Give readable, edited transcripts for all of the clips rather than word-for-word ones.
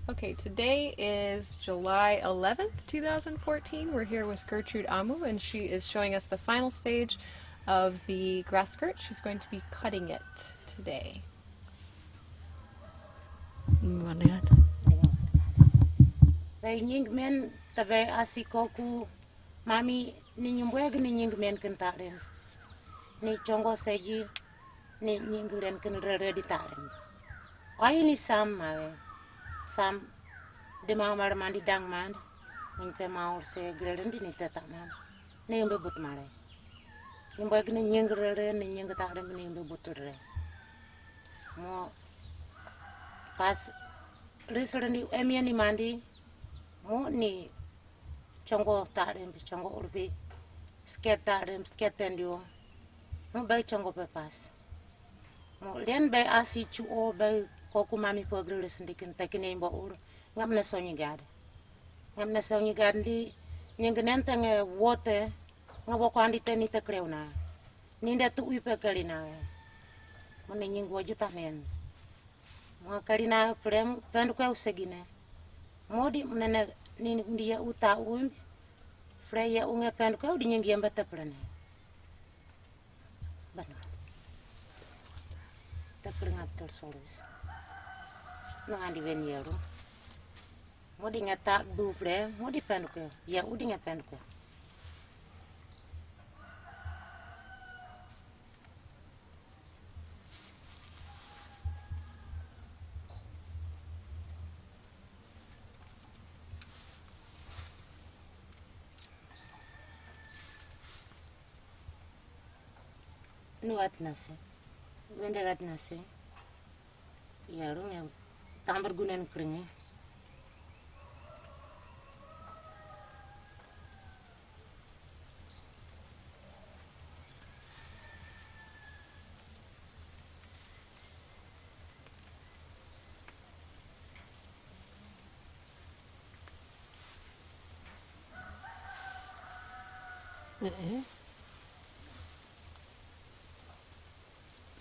Okay, today is July 11th, 2014. We're here with Gertrude Amu, and she is showing us the final stage of the grass skirt. She's going to be cutting it today. Bay nying men tabe asikoku mami ni nyumbweg ni nying men kentaren ni chongo seji ni nying ren ken rere di taren ai ni sam male sam de mamar mandi dang man ning pe maur se greren di ni tata man ni mbe but male nyumbweg ni nying rere ni nying taren ni mbe but rere mo pas risere ni emia ni mandi mo ni chongo taren bi chongo urbi sket taren sket tendio mo bay chongo pe pas mo len bay asi chu o bay koku mami po grele sindikin takine mbo ur ngam na sonyi gad di nyeng nenta nge wote ngabo ko andi teni te kreuna ninda tu uipe kalina mo ne nyeng wojuta nen mo kalina prem pendu ko usegine modi nene ni ndia uta um freya unge pendu ko di nyeng yamba te prene ban te prengat ter solis no andi ven yero modi ngata du fre modi pendu ko ya udi nge pendu ko nu atnase wende atnase yaro nge tambar gunen kringe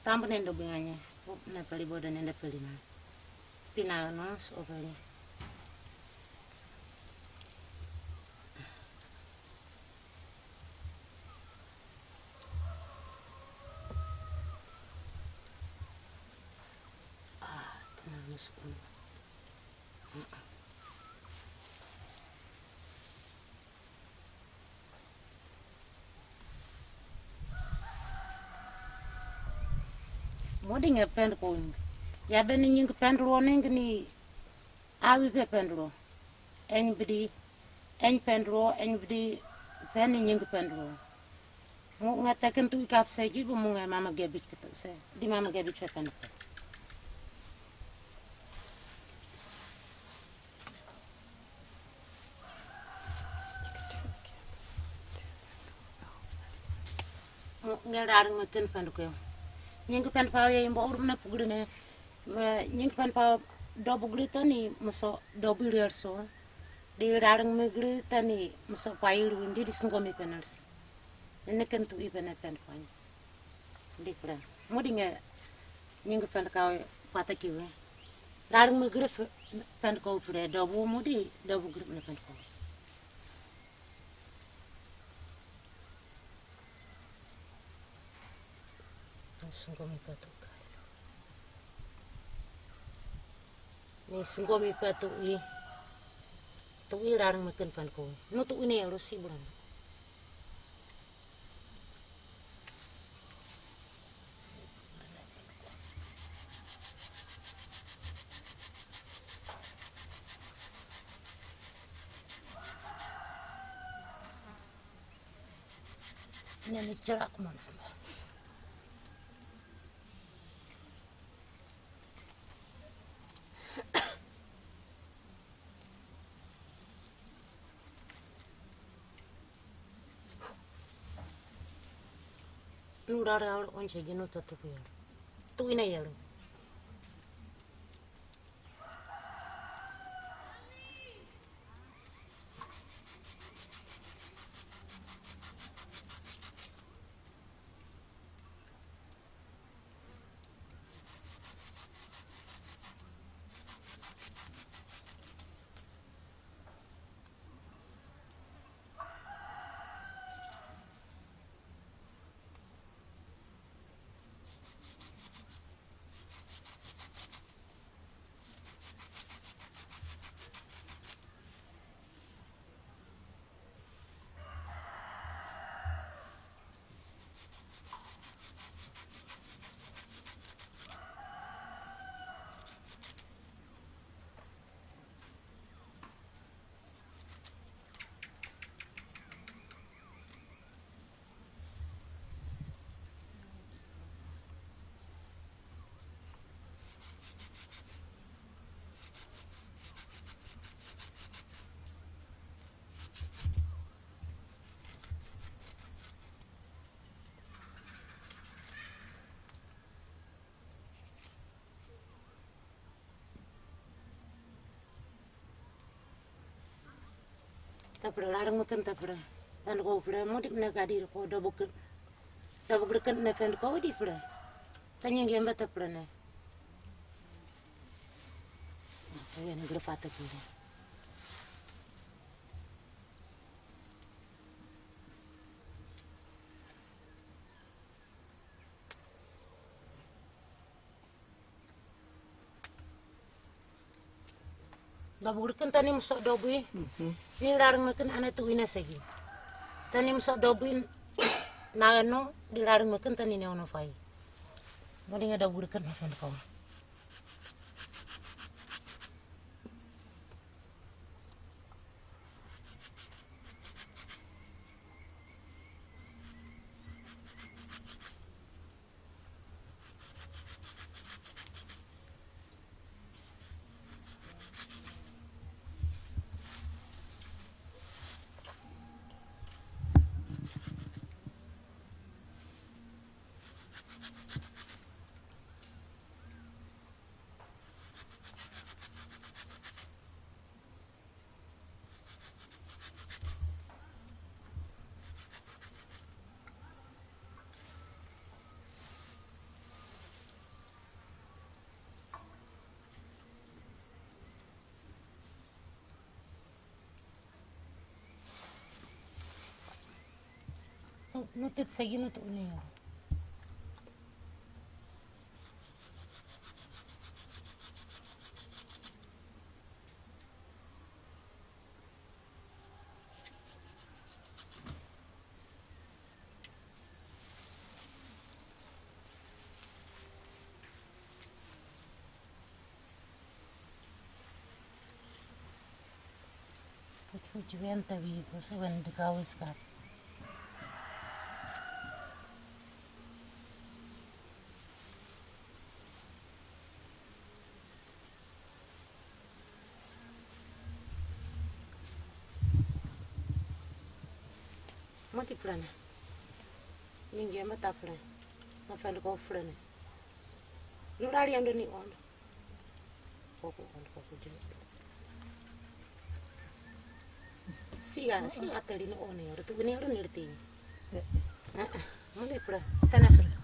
tambar nendo binganya na pali boda nenda pali na pina nos ovali na nos kun modi nge pendu ko ya beni nying pendu neng ni awi pe pendu en bidi en pendu en bidi pen nying pendu mo ngata kan tu ikap seji bu mo ngai mama gebit ketu se di mama gebit pe pendu mo ngerar ngeken pendu ko nying pendu pa ye mbo urna pugune nying pendu pa do bugri tani muso do birir so di rarang megri tani muso pairu indi di singomi penalsi ene kan tu ibene pendu pa different modi nge nying pendu ka pata kiwe rarang megri pendu ko fure do bu modi do bugri ne pendu ko singomi patu ni singomi patu i tu i rarang meken pan ko no tu ini harus si bulan ini ni cerak mana nurara once jeno tatu ya tu ini ya Tapra larang makan tapra. Dan ko fra modip na gadir ko dabuk kan na fen ko di fra. Tanya gemba tapra na. Ayan naglapata ko. Dabuk kan tani musa dobu. Ni larang makan ana tu ina segi. Tani musa dobu na ano di larang makan tani ne ono fai. Mali nga dabuk kan na fen ko. Nutit segi nutu ni. Fuji venta vi ko so ven de kawis ka. Mati plana. Ningi mata plana. Ma fen ko plana. Lu rali ando ni on. Ko je. Siga tali no on yo. Tu ni ro nirti. Mali plana. Tanah.